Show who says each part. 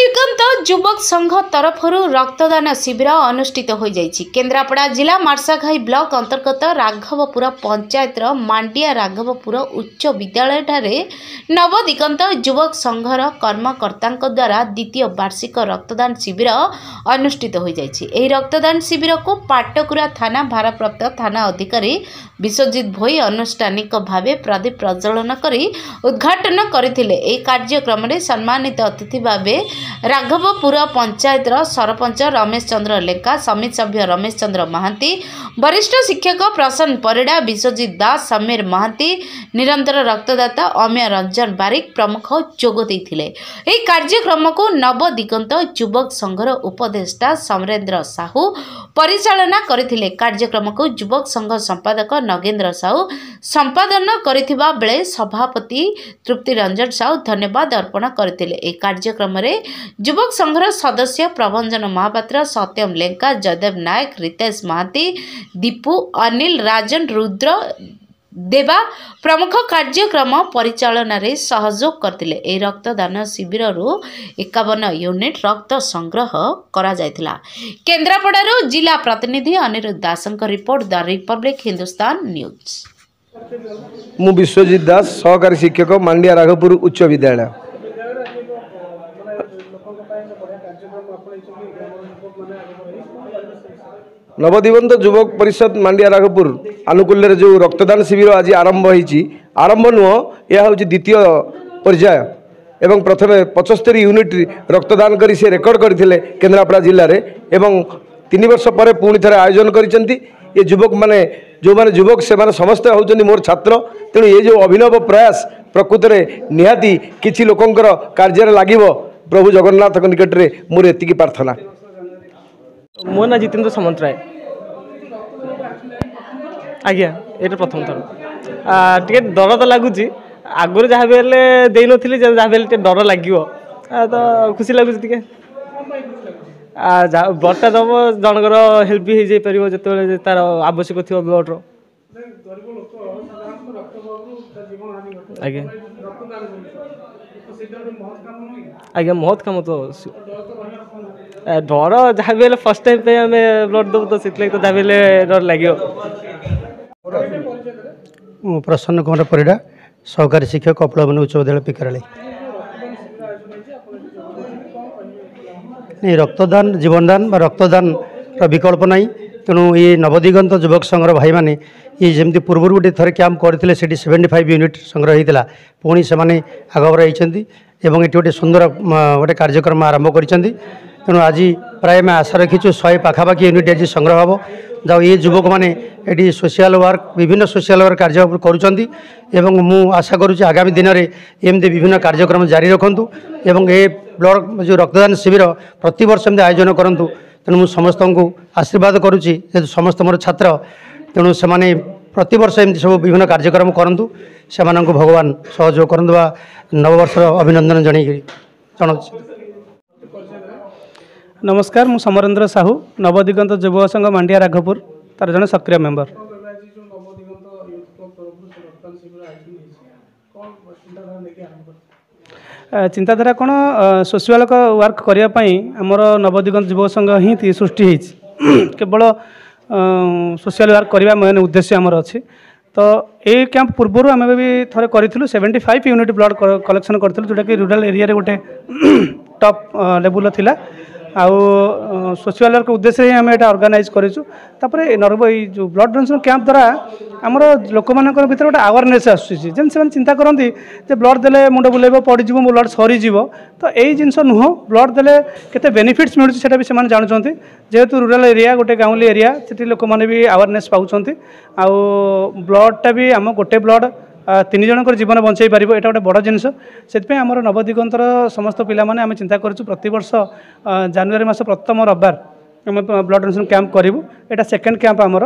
Speaker 1: नवदिगंत युवक संघ तरफ रक्तदान शिविर अनुष्ठित हो जाइछि। केन्द्रापड़ा जिला मार्साघाई ब्लॉक अंतर्गत राघवपुर पंचायत मांडिया राघवपुर उच्च विद्यालय ठारे नवदिगंत युवक संघर कर्मकर्ता द्वारा द्वितीय वार्षिक रक्तदान शिविर अनुष्ठित हो जाइछि। एही रक्तदान शिविर को पाटकुरा थाना भारप्राप्त थाना अधिकारी विश्वजित भोई अनुष्ठानिक भाव प्रदीप प्रज्वलन करी उद्घाटन करथिले। एही कार्यक्रम में सम्मानित अतिथि भावे राघवपुर पंचायत सरपंच रमेश चंद्र लेखा, समिति सभ्य रमेश चंद्र महांती, वरिष्ठ शिक्षक प्रसन्न परिड़ा, विश्वजित दास, समीर महांती, निरंतर रक्तदाता अमेय रंजन बारिक प्रमुख जोग देथिले। एही कार्यक्रम को नवदिगंत युवक संघर उपदेष्टा समरेंद्र साहू परिचालना करथिले। कार्यक्रम को युवक संघ संपादक नगेंद्र साहू संपादन करथिबा बेले सभापति तृप्ति रंजन साहू धन्यवाद अर्पण करथिले। एही कार्यक्रम रे युवक संघर सदस्य प्रभंजन महापात्र, सत्यम लेंका, जयदेव नायक, रितेश महांती, दीपू, अनिल, राजन, रुद्र देवा प्रमुख कार्यक्रम परिचालन रे सहयोग करथिले। ए रक्तदान शिविर 51 यूनिट रक्त संग्रह करा जायतिला। केन्द्रापड़ारू जिला प्रतिनिधि अनिरुद्ध दासंक report, the republic Hindustan news.
Speaker 2: मु विश्वजित दास, सहकारी शिक्षक, मांडिया राघवपुर उच्च विद्यालय। नवदिगंत युवक परिषद मांडिया राघवपुर आनुकूल्य जो रक्तदान शिविर आज आरंभ होती, आरंभ नुह यह हूँ द्वितीय पर्याय एवं प्रथम 75 यूनिट रक्तदान करी से रेकर्ड करते केन्द्रापड़ा जिले में एवं 3 वर्ष पर पुणी थे आयोजन कर युवक माने जो माने युवक से माने समस्त होउछन्ति मोर छात्र। तेणु ये जो अभिनव प्रयास प्रकृत में निहाती किछि लोकंकर कार्य लागिबो। प्रभु जगन्नाथ निकट में मोर एतिकी प्रार्थना।
Speaker 3: मो ना जितेन्द्र सामंतराय आज्ञा। ये प्रथम थर टे डर तो लगुच आगुरी जहाँ भी दे नी जहाँ भी डर लगे तो खुशी लगुच टे ब्लडटा दब जनकर हेल्प भी हो पार जो तार आवश्यक थी ब्लड्र। आज्ञा आज्ञा महत काम तो डर जहाँ भी फर्स्ट टाइम पे आम ब्लड दब तो से तो जहाँ भी डर लगे।
Speaker 4: प्रसन्न कुमार परिड़ा, सहकारी शिक्षक, कपड़ाबन उच्च विद्यालय पिकराली। रक्तदान जीवनदान रक्तदान विकल्प ना। तेणु ये नवदिगंत युवक संघर भाई मैंने ये जमी पूर्व गोटे थर कैंप करते 75 यूनिट संग्रह होता पुणी से आगवर होती ये गोटे सुंदर गोटे कार्यक्रम आरंभ कर। तेणु आज प्राय मैं आशा रखीचु 100 पाखापाखि यूनिट आज संग्रह हम जाओ। ये युवक मैंने ये सोशल वर्क विभिन्न सोशल वर्क कार्य करुँच मु आशा करुँच आगामी दिन में एमती विभिन्न कार्यक्रम जारी रखु एवं ये ब्लड जो रक्तदान शिविर प्रति वर्ष एमती आयोजन करूँ। तेणु मुझे समस्त को आशीर्वाद करुँची जेहतु समस्त मोर छात्र। तेणु से प्रति वर्ष एमती सब विभिन्न कार्यक्रम करूँ से भगवान सहयोग करूँ बा नववर्ष अभिनंदन जन।
Speaker 3: नमस्कार, मु समरेंद्र साहू, नवदिगंत युवक संघ मांडिया राघवपुर तार जन सक्रिय मेंबर। चिंताधारा कौन सोशल वर्क करने आमर नवदिगंत युवक संघ ही सृष्टि केवल सोशल वर्क करने मेन उद्देश्य आमर अच्छी। तो ये कैंप पूर्व आम भी थे करूँ 75 यूनिट ब्लड कलेक्शन करूँ जोटा कि रूराल एरिया गोटे टॉप लेवल थिला। आउ सोशल वर्क उद्देश्य ही आम यहाँ ऑर्गेनाइज करूँ। जो ब्लड डोनेशन कैंप द्वारा आमर लोक मान भर गोटे अवेयरनेस आसुच्छी से चिंता करती ब्लड देले मुंड बुलेब पड़ज ब्लड सरीज तो यही जिनस नुह ब्लड देले केते बेनिफिट्स मिलूँ से जानते जेहेतु रूराल एरिया गोटे गाँवली एरिया से लोक मैंने भी अवेयरनेस पाँच आउ ब्लडटा भी आम गोटे ब्लड 3 जनकर जीवन बचाई पार यहाँ गोटे बड़ जिनस से आम नवदिगंतर समस्त पिला माने आम चिंता करूँ प्रति वर्ष जनवरी मास प्रथम रविवार आम ब्लड डोनेशन कैंप करूँ। यहाँ सेकेंड कैंप आमर।